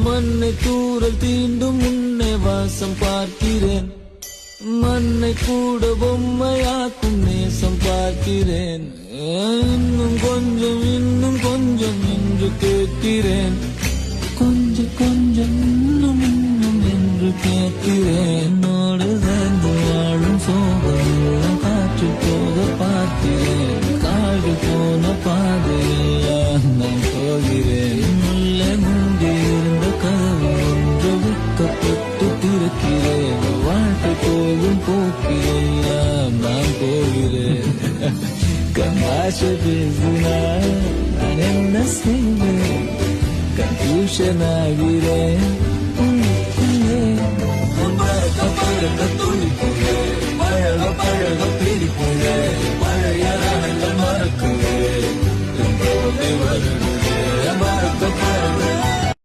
மண்ணை தூரல் தீண்டும் முன்னே வாசம் பார்க்கிறேன். மண்ணை கூட பொம்மையாக்கும் நேசம் பார்க்கிறேன். இன்னும் கொஞ்சம் என்று கேட்கிறேன். கொஞ்சம் கொஞ்சம் இன்னும் என்று கேட்கிறேன். என்னோடு சேர்ந்து வாழும் சோகம் காற்று போக பார்க்கிறேன். காடு போன பாதையெல்லாம் நான் போகிறேன். உள்ளே மூடி இருந்த கதவு ஒன்று விற்கப்பட்டு திறக்கிறேன். வாழ்க்கை போகும் போக்கிலெல்லாம் நான் போகிறேன். கமாஷ பேசினால் நான் என்ன செய்வேன்? கன்ஃபியூஷன் ஆகிறேன். பறக்க துடிக்கிறேன்.